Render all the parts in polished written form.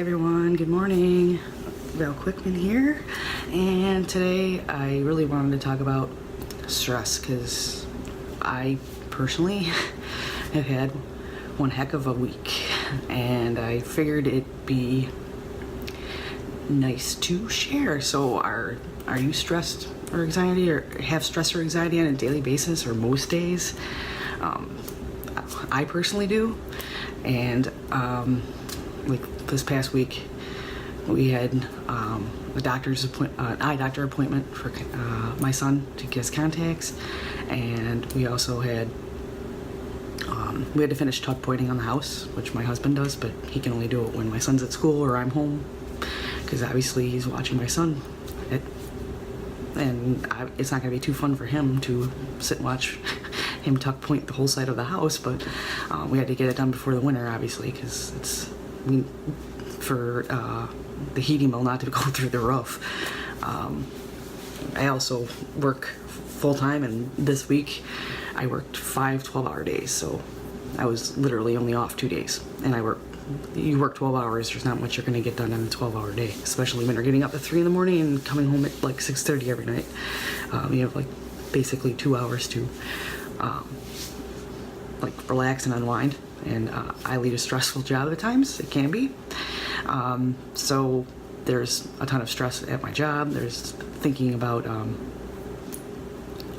everyone, good morning. Val Quickman here, and today I really wanted to talk about stress because I personally have had one heck of a week, and I figured it'd be nice to share. So are you stressed or anxiety, or have stress or anxiety on a daily basis or most days? I personally do, and like this past week we had a eye doctor appointment for my son to get his contacts, and we also had to finish tuck pointing on the house, which my husband does, but he can only do it when my son's at school or I'm home, because obviously he's watching my son, it's not going to be too fun for him to sit and watch him tuck point the whole side of the house, but we had to get it done before the winter, obviously, because for the heating bill not to go through the roof. I also work full-time, and this week I worked 5 12-hour days, so I was literally only off 2 days. And you work 12 hours, there's not much you're going to get done in a 12-hour day, especially when you're getting up at 3 in the morning and coming home at like 6:30 every night. You have like basically 2 hours to like relax and unwind, and I lead a stressful job at times. It can be. So there's a ton of stress at my job. There's thinking about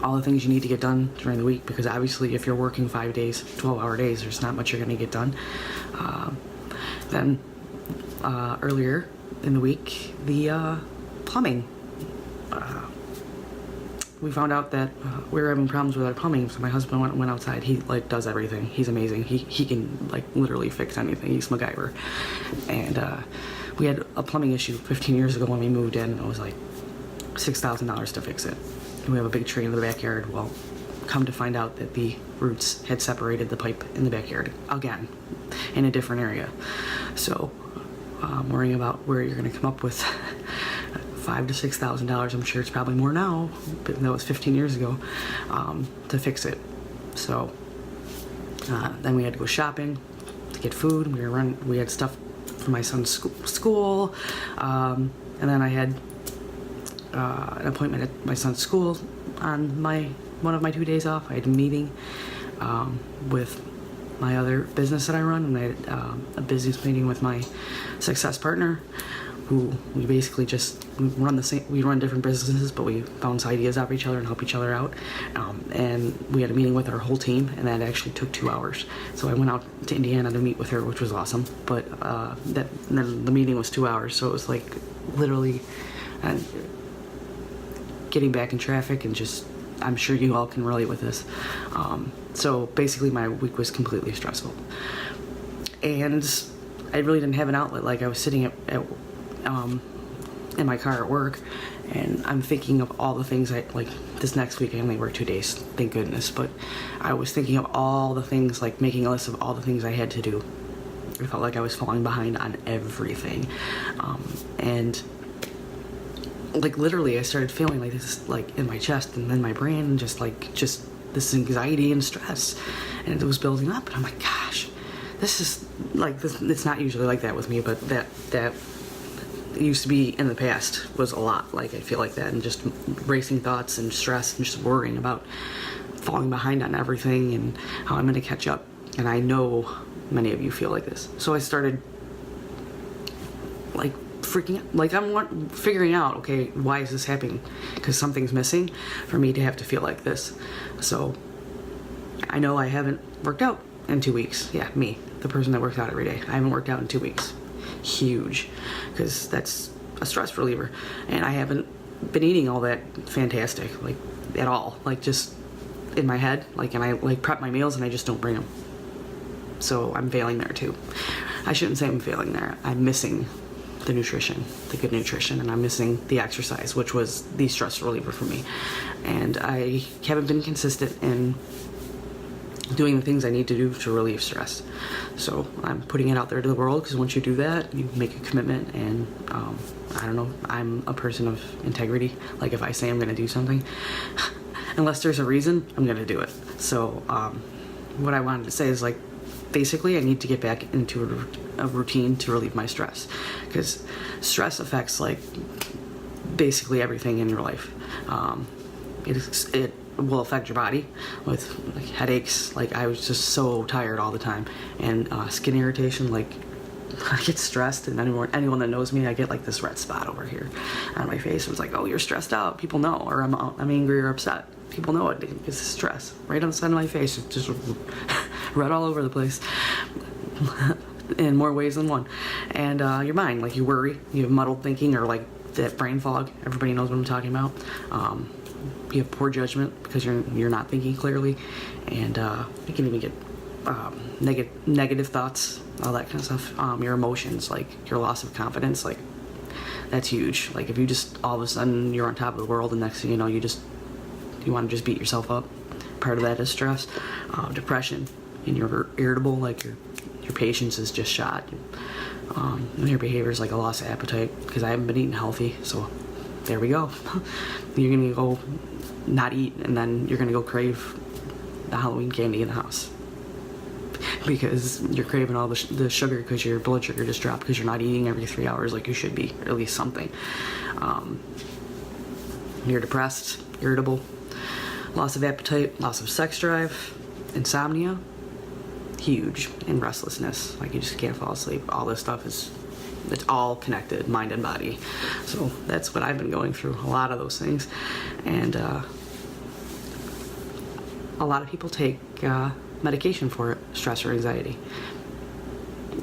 all the things you need to get done during the week, because obviously if you're working 5 days, 12-hour days, there's not much you're going to get done. Then earlier in the week, the plumbing. We found out that we were having problems with our plumbing, so my husband went outside. He like does everything. He's amazing. He can like literally fix anything. He's MacGyver. And we had a plumbing issue 15 years ago when we moved in. It was like $6,000 to fix it. And we have a big tree in the backyard. Well, come to find out that the roots had separated the pipe in the backyard again, in a different area. So worrying about where you're going to come up with $5,000 to $6,000. I'm sure it's probably more now, but that was 15 years ago, to fix it. So then we had to go shopping to get food. We had stuff for my son's school, and then I had an appointment at my son's school on one of my 2 days off. I had a meeting with my other business that I run, and I had a business meeting with my success partner, who we basically we run different businesses, but we bounce ideas off each other and help each other out. And we had a meeting with our whole team, and that actually took 2 hours. So I went out to Indiana to meet with her, which was awesome. But then the meeting was 2 hours, so it was like literally getting back in traffic, and just, I'm sure you all can relate with this. So basically my week was completely stressful. And I really didn't have an outlet. Like, I was sitting in my car at work, and I'm thinking of all the things this next week I only work 2 days, thank goodness, but I was thinking of all the things, like making a list of all the things I had to do. I felt like I was falling behind on everything. And like literally I started feeling like this, like in my chest and then my brain, and just this anxiety and stress, and it was building up, and I'm like, gosh, this is like this. It's not usually like that with me, but that used to be in the past was a lot. Like, I feel like that, and just racing thoughts and stress and just worrying about falling behind on everything and how I'm going to catch up. And I know many of you feel like this. So I started like freaking out. Like, I'm figuring out, okay, why is this happening? Because something's missing for me to have to feel like this. So I know I haven't worked out in 2 weeks. Yeah, me, the person that works out every day. I haven't worked out in 2 weeks. Huge, because that's a stress reliever. And I haven't been eating all that fantastic, like, at all. Like, just in my head, like, and I like prep my meals and I just don't bring them. So I'm failing there too. I shouldn't say I'm failing there. I'm missing the nutrition, the good nutrition, and I'm missing the exercise, which was the stress reliever for me. And I haven't been consistent in doing the things I need to do to relieve stress. So I'm putting it out there to the world, because once you do that, you make a commitment, and I don't know, I'm a person of integrity. Like, if I say I'm going to do something, unless there's a reason, I'm going to do it. So what I wanted to say is, like, basically I need to get back into a routine to relieve my stress, because stress affects like basically everything in your life. It will affect your body with like headaches. Like I was just so tired all the time, and skin irritation. Like I get stressed, and anyone that knows me, I get like this red spot over here on my face. It's like, oh, you're stressed out. People know, or I'm angry or upset. People know it. It's stress right on the side of my face. It's just red all over the place. In more ways than one. And your mind, like you worry, you have muddled thinking, or like that brain fog. Everybody knows what I'm talking about. You have poor judgment because you're not thinking clearly, and you can even get negative thoughts, all that kind of stuff. Your emotions, like your loss of confidence, like that's huge. Like if you just all of a sudden you're on top of the world, and next thing you know, you want to just beat yourself up. Part of that is stress. Depression, and you're irritable, like your patience is just shot. Your behavior is like a loss of appetite, because I haven't been eating healthy, so there we go. You're gonna go not eat, and then you're gonna go crave the Halloween candy in the house because you're craving all the sugar, because your blood sugar just dropped because you're not eating every 3 hours like you should be, or at least something. You're depressed, irritable, loss of appetite, loss of sex drive, insomnia, huge, and restlessness. Like you just can't fall asleep. All this stuff it's all connected, mind and body. So that's what I've been going through, a lot of those things. And a lot of people take medication for it, stress or anxiety.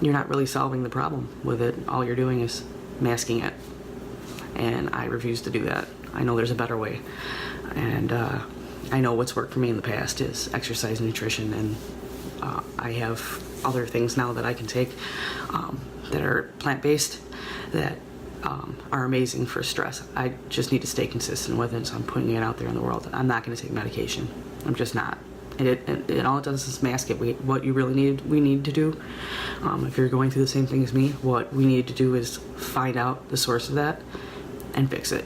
You're not really solving the problem with it. All you're doing is masking it. And I refuse to do that. I know there's a better way. And I know what's worked for me in the past is exercise and nutrition, and I have other things now that I can take that are plant-based that are amazing for stress. I just need to stay consistent with it, so I'm putting it out there in the world. I'm not going to take medication. I'm just not. And all it does is mask it. What you really need to do, if you're going through the same thing as me, what we need to do is find out the source of that and fix it.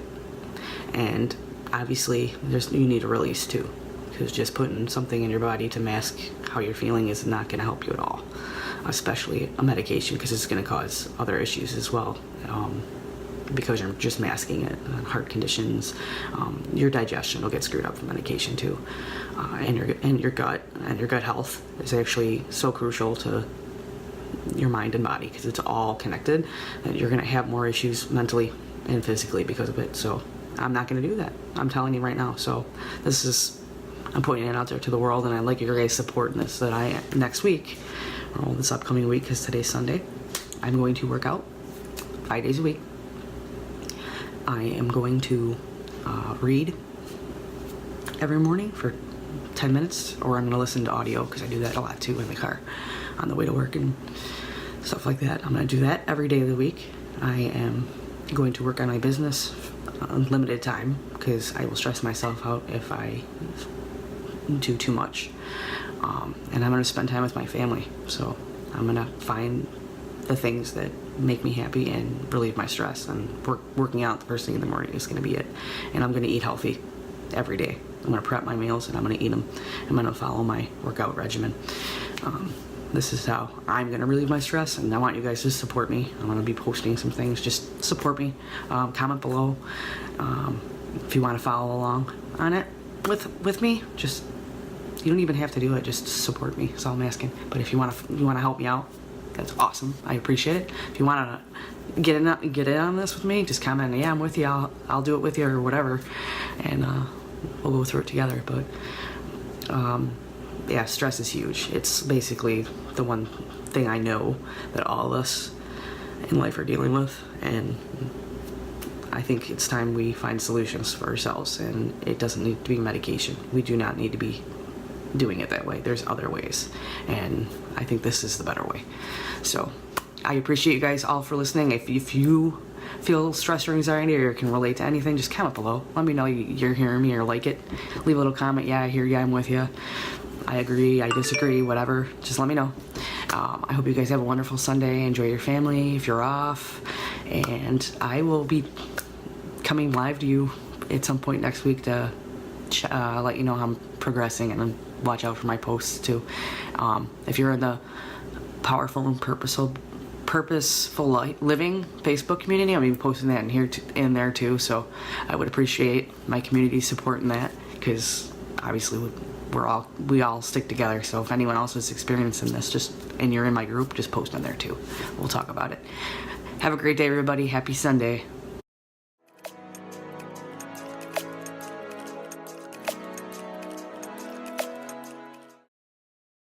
And obviously, you need a release too, because just putting something in your body to mask how you're feeling is not going to help you at all, especially a medication, because it's going to cause other issues as well, because you're just masking it. Heart conditions, your digestion will get screwed up from medication too, and your gut health is actually so crucial to your mind and body, because it's all connected, and you're going to have more issues mentally and physically because of it. So I'm not going to do that. I'm telling you right now. So I'm putting it out there to the world, and I'd like your guys' support in this, that next week, or this upcoming week, because today's Sunday, I'm going to work out 5 days a week. I am going to read every morning for 10 minutes, or I'm going to listen to audio, because I do that a lot too in the car on the way to work and stuff like that. I'm going to do that every day of the week. I am going to work on my business unlimited time, because I will stress myself out if I do too much. And I'm going to spend time with my family. So I'm going to find the things that make me happy and relieve my stress. And working out the first thing in the morning is going to be it. And I'm going to eat healthy every day. I'm going to prep my meals, and I'm going to eat them. I'm going to follow my workout regimen. This is how I'm going to relieve my stress, and I want you guys to support me. I'm going to be posting some things. Just support me. Comment below if you want to follow along on it with me. Just, you don't even have to do it. Just support me. That's all I'm asking. But if you want to help me out, that's awesome. I appreciate it. If you want to get in on this with me, just comment. Yeah, I'm with you. I'll do it with you, or whatever, and we'll go through it together. But yeah, stress is huge. It's basically the one thing I know that all of us in life are dealing with, and I think it's time we find solutions for ourselves, and it doesn't need to be medication. We do not need to be doing it that way. There's other ways, and I think this is the better way. So I appreciate you guys all for listening. If you feel stress or anxiety, or can relate to anything, just comment below. Let me know you're hearing me or like it. Leave a little comment. Yeah, I hear you. I'm with you. I agree, I disagree, whatever. Just let me know. I hope you guys have a wonderful Sunday. Enjoy your family if you're off. And I will be coming live to you at some point next week to let you know how I'm progressing, and then watch out for my posts too. If you're in the Powerful and Purposeful Living Facebook community. I'm gonna be posting that in there too. So I would appreciate my community supporting that, because obviously we all stick together. So if anyone else is experiencing this, and you're in my group, just post on there too. We'll talk about it. Have a great day, everybody. Happy Sunday.